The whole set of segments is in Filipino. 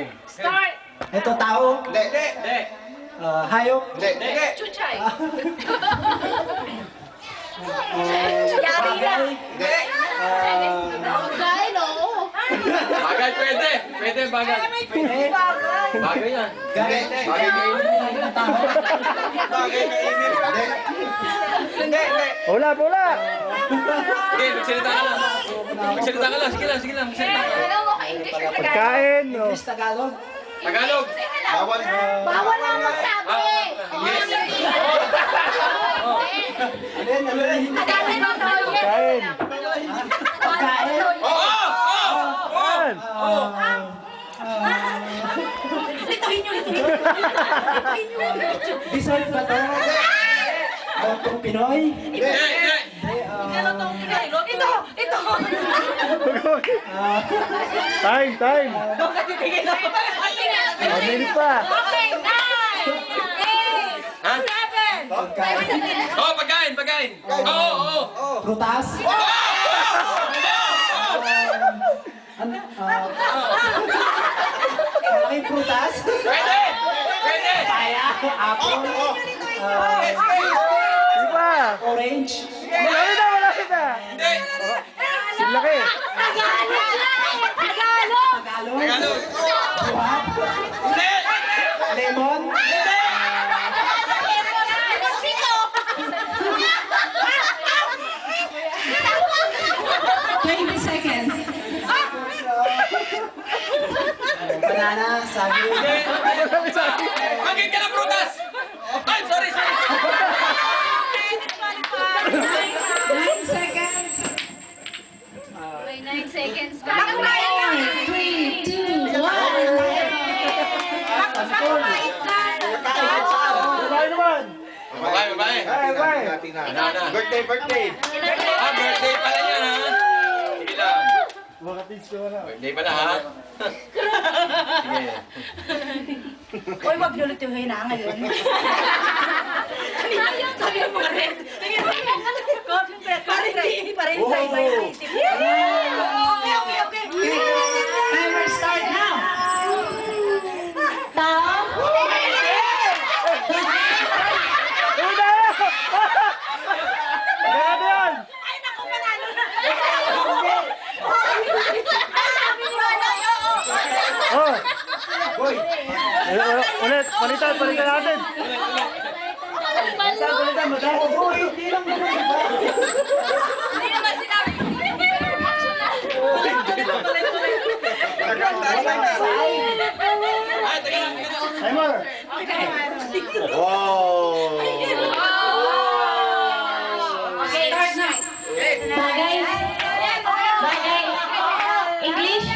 Game. Start! Ito tao? Hindi. Hayop? Hindi. Chuchay! Bagay? Hindi. Bagay, no? Bagay pwede. Pwede bagay. Pwede? Bagay yan. Gay? Bagay kayo. Bagay ng tao? Bagay kainin. Hindi. Wala. Okay, magsalita ka lang. Magsalita ka lang. Sige lang. Magsalita ka. Alam mo ka English or Tagalog? Pagkain. No. English, Tagalog? Tagalog. Bawal. Bawal na magsabi! Yes. Ano yun? Agad mo to, yes! Pagkain. Pagkain? Yan. Dessert ba to? Lotong Pinoy? Hindi. Ito! Time. Mabilis pa. Okay, 9, 8, Ha? 7, Pagkain? Oh, pagkain. Oo. Prutas? Malaking prutas? Pwede. Paya? Apple? Di ba? Orange? Malapit na. Hindi. Laki. Tagalog! Tagalog. Buhat? Hindi. Lemon? 20 seconds. Banana? Saging? Maging ka ng prutas. Ay, sorry. 9 seconds. May 9 seconds pa. 3, 2, 1. Babae naman. Babae. Babae. Birthday. Birthday pala yan, ha? Sige lang. Makatins ko na. Birthday pala, ha? Sige. Uy, wag ulit yung hina ngayon. Sabi mo mga red. Parin tayo may isip. Okay. Timer start now. Tao? Grabe yan. Ay, naku, panalo na. Oh. Boy! Ulit. Palitan natin. Palitan mo dahil. Boy! Hindi lang naman. Hindi naman sinabi. Ay, taga lang. Timer. Okay, Start now. Bagay. English?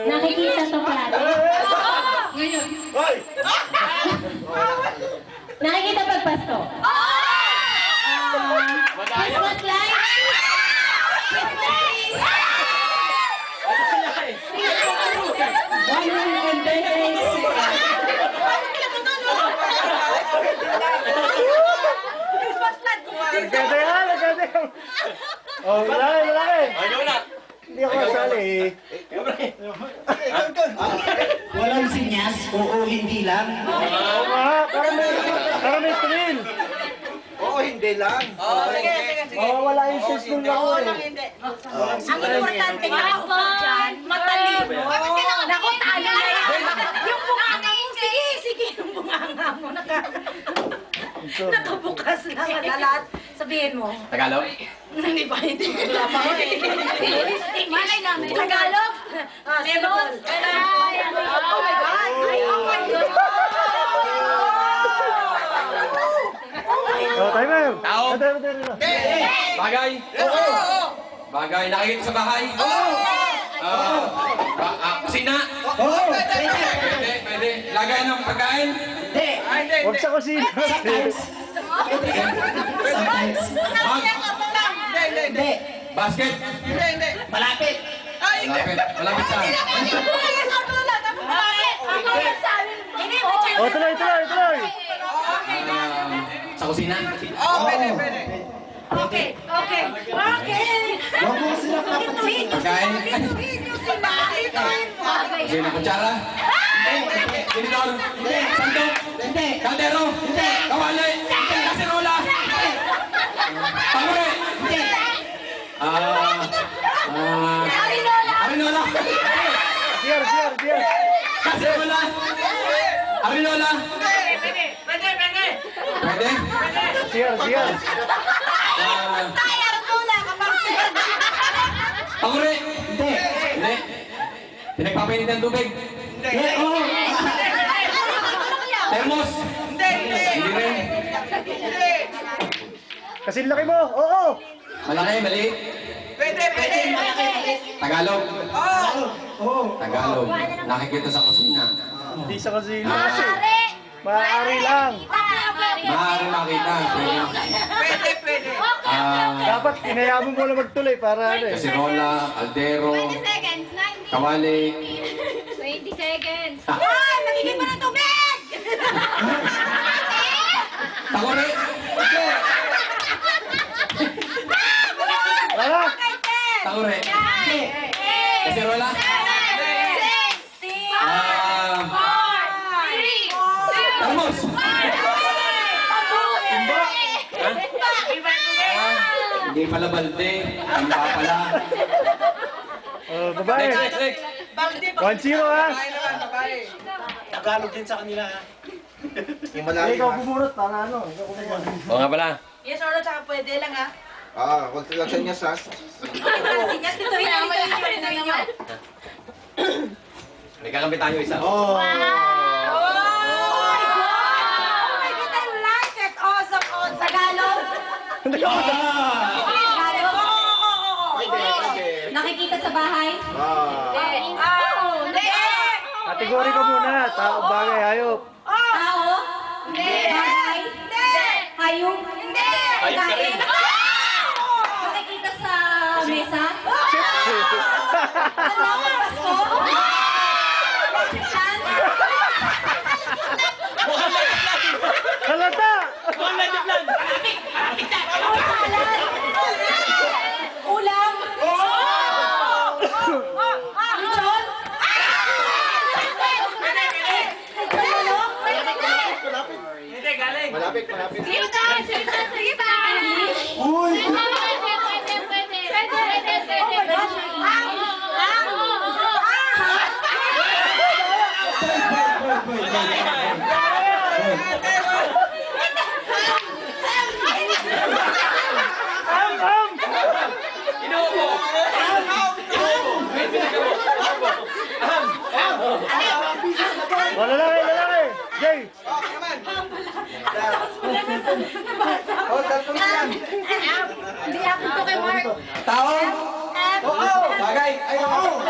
Nakikita to palagi? Ngayon. Nakikita pag Pasko? Christmas lights? Nagkada yan. Oh, malaki. Ay, ikaw na. Hindi ako masali. Walang sinyas? Oo, hindi lang. Oo nga. Para may thrill. Oo, hindi lang. Wala yung system lang ako eh. Ang importante nga ako dyan, matalino. Naku, talo na yan. Yung bunganga mo, sige, yung bunganga mo. Nakabukas lang ang lahat. Sabihin mo. Tagalog? Hindi pa. Wala pa. Malay namin. Tagalog? Lemon? Oh my God! Oh my God! Oh, timer. Tao? Timer. Bagay? Bagay. Nakikita sa bahay? Kusina? Oo! Pwede. Lagay ng pagkain? Hindi! Huwag sa kusina. Sometimes. Hindi! Basket? Malapit! Malapit saan? Oh, tuloy. Sa kusina? Pwede! Okay. Huwag mo sila kapatid! Pagkain? Lagay ng kutsara. Hindi. Tinidor. Hindi. Sandok. Hindi. Kaldero. Hindi. Kawali. Hindi. Kasirola. Pangure. Hindi. Arinola. Diyan. Kasirola. Arinola. Pwede? Diyan. Pangure. Hindi. Hindi. Pinagpapainit ng tubig. Oo. Termos. Hindi rin. Kasi laki mo. Oo. Malaki, maliit. Tagalog. Oo. Tagalog. Nakikita sa kusina. Hindi sa kasino kasi. Maaari lang. Maaari makita. Dapat hinayaan mo muna magtuloy para ano eh. Kasirola, kaldero, 20 seconds. 90. kawali. 20 seconds. Ay, magiging pa ng tubig! Takore. Wala. Takore. Kasirola. Termos. Hindi pala balde. Ang pala. Babae. Next. 1-0 ha. Tagalog din sa kanila. Yung Ikaw bumunot para ano. Ikaw bumunot. Oo nga pala. Yes or no, tsaka pwede lang ha. Huwag lang sa inyo, Sas. Yes, dito yun. May kakampi tayo isa. Oh. Oh my God, I like it. Awesome. Tagalog. Nakikita sa bahay? Hindi. Kategori ko muna. Tao, bagay, hayop. Tao? Hindi. Bagay? Hindi. Hayop? Hindi. Pagkain? Nakikita sa mesa? Ano? Pasko? Saan? Halata! Ulam. Lechon. Malapit. Sige pa! Sige pa! Uy! Lalaki! Jay! Oh, cellphone yan. Hindi ako to kay Mark. Tao. Oo. Bagay. Ay, oo.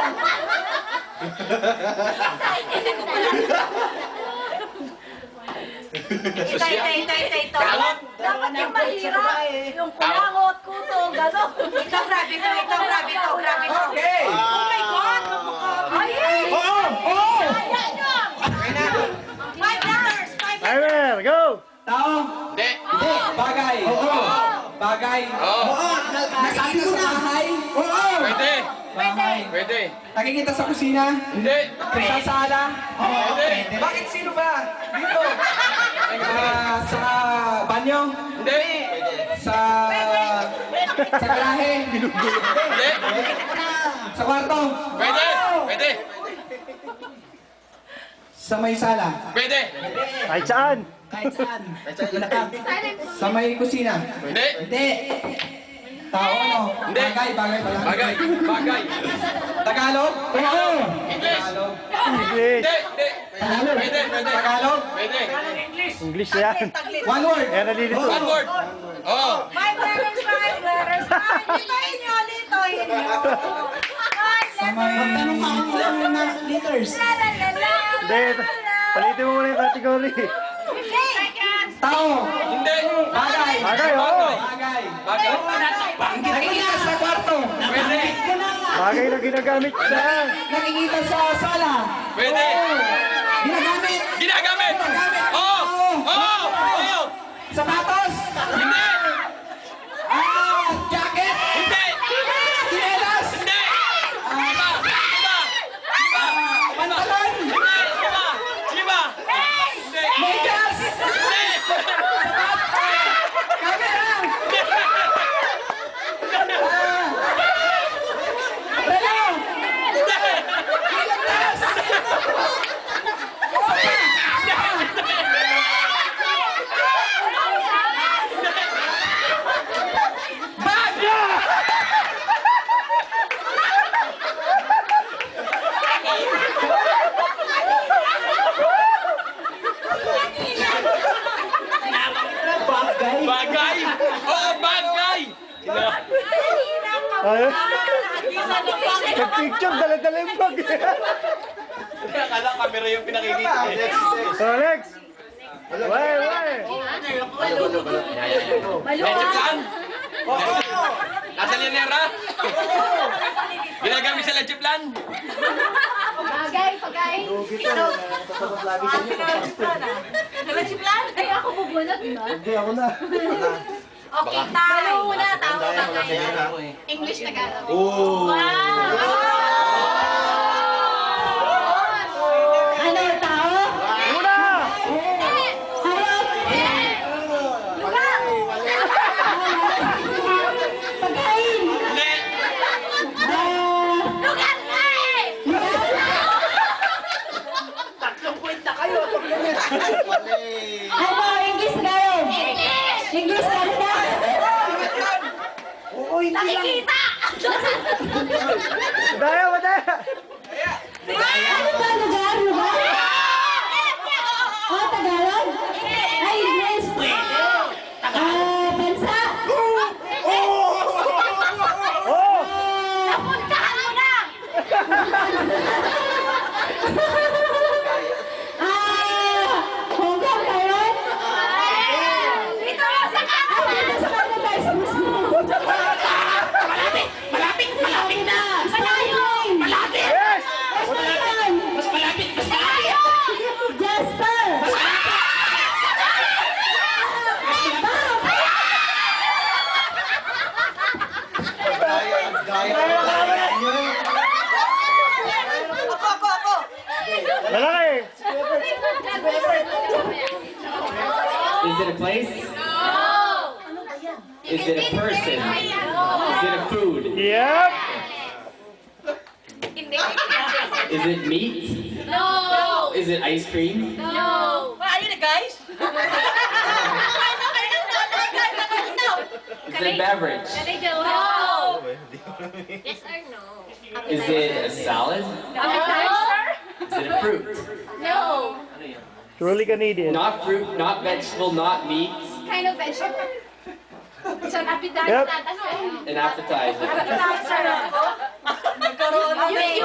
Ito. Dapat yung mahirap. Yung kulangot, kuto, gano'n. Ito, grabe to. Okay. Oh my God! Ay! Oo! Timer, go! Tao! Hindi. Bagay. Oo! Bagay. Oo. Nasabi ko na! Oo! Pwede. Bahay. Pwede. Nakikita sa kusina? Hindi. Sa sala? Oo, Pwede. Bakit sino ba? Dito? Sa banyo? Hindi. Sa garahe? Hindi. Sa kwarto? Pwede. Pwede. Sa may sala? Pwede. Kahit saan. Kahit saan? Sa may kusina? Hindi. Hindi. Tao ano? Hindi. Bagay pala. Bagay. Bagay. Tagalog? Oo. English. English. Hindi. Hindi. Tagalog? Pwede. Pwede. Tagalog? Pwede. English yan. One word? Kaya nalilito. One word. Oo. 5 letters. Litoin nyo. Sa may... Magtanong ka kung ilang na liters? Hindi. Palitin mo muna yung category. Tao? Hindi. Bagay? Bagay, oo. Bagay. Bagay. Nakikita sa kwarto? Pwede. Bagay na ginagamit saan. Nakikita sa sala? Pwede. Ginagamit? Ginagamit. Oo. Oo. Oo. Sapatos? Hindi. Jacket? Hindi. Sinelas? Hindi. Iba. Iba. Iba. Ay, nag-picture, dala-dala yung bag. Akala camera yung pinakikita. Oh, next. Why? Medyo plan? Nasa linera? Ginagamit sa leche plan? Bagay. Ay, ako bubunot, di ba? Hindi, ako na. Okay, tayo muna. Tama na Kaya tayo. na. English Tagalog. Oh. Ano, tao? Una! Pagkain. Hindi. Lugar na eh! Mali. Ano, English Tagalog? English Tagalog. Oo, hindi lang. Nakikita! Madaya! Ano ba, lugar? Oh, Tagalog? Ay, English. Bansa. Oh! Napuntahan mo na! Hong Kong, Taiwan. Dito lang sa kanan! Dito sa kanan tayo sa Muslim. Malapit na! Malayo! Malapit! Yes! Mas malapit. Malayo! Jasper. Lalaki! Is it a place? No! Is it a person? Is it a food? Yep! Hindi. Is it meat? No! Is it ice cream? No! Ayun na guys! Is it a beverage? No! Yes or no? Is it a salad? Is it a fruit? No! Truly Canadian. Not fruit, not vegetable, not meat. Kind of vegetable. So, appetizer Yep. An appetizer. You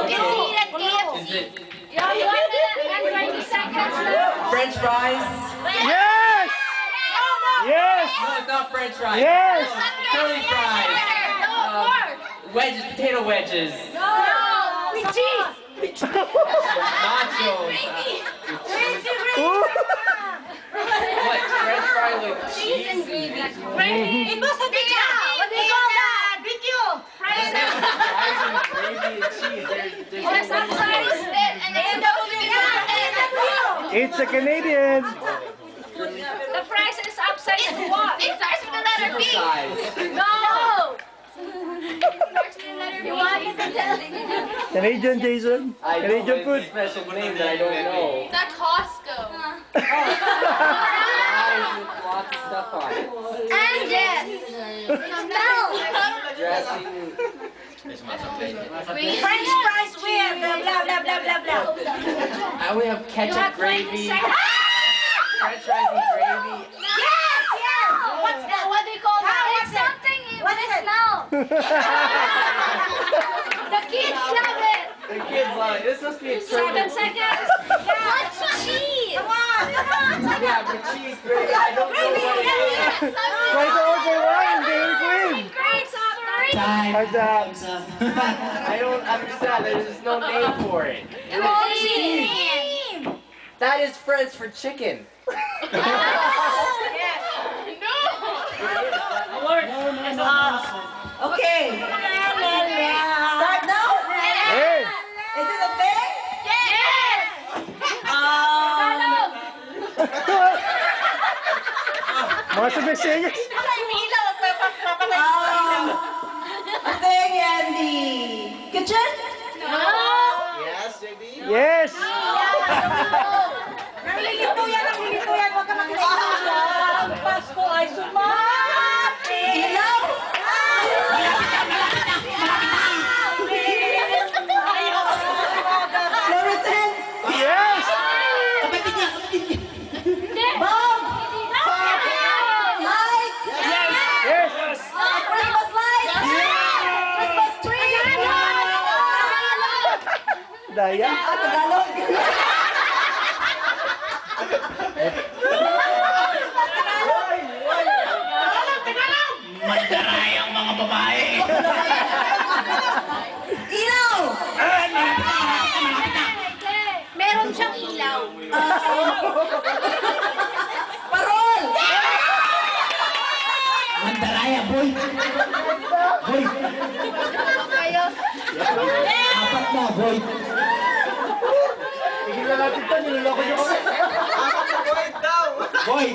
can see that KFC. Is it You want 20 seconds now? French fries? Yes! Yes! No, it's not French fries. Yes! Curly fries. No, more! Wedges, potato wedges. No! With cheese! Nachos. Ooh. What? French fry with Cheese and cheese? gravy. It was a video! What do you call that? Video! Fries and gravy and cheese. There's no Fries and then It's a Canadian! the fries is upside down what? It starts with the letter B. size. No! You want me to tell you? Canadian, Jason. I know, Canadian it's food. a special name that I don't know. The Costco. Fries with lots of stuff on it. And yes. Dressing. French fries with blah blah blah blah blah. I only have ketchup, gravy. French fries and gravy. Yes, yes. What's that? What do you call that? It's something. What is it now? The kids love it. The kids love it. This must be a 7 tournament. seconds. What's cheese? Come on. Yeah, but cheese gravy. I don't know what it is. Try to order one, Dairy Queen. Great, sorry. How's that? I don't understand. There's just no name for it. Name. That is French for chicken. Okay. Start now? Hey! Is it okay? Yes. Mga sumisingit. Okay, Andy. Kitchen? Yes, JB? Yes! Nalilito yan. Huwag ka makilala. Pasko ay sumati. Ilaw? Fluorescent? Yes! Bulb? Light? Daya. Tagalog. Mandaray ang mga babae. Ilaw. Meron siyang ilaw. Parol. Mandaraya, boy. Boy, Kayo. apat na, boy. Tigilan natin to, niloloko niyo kami. Wait daw. Boy.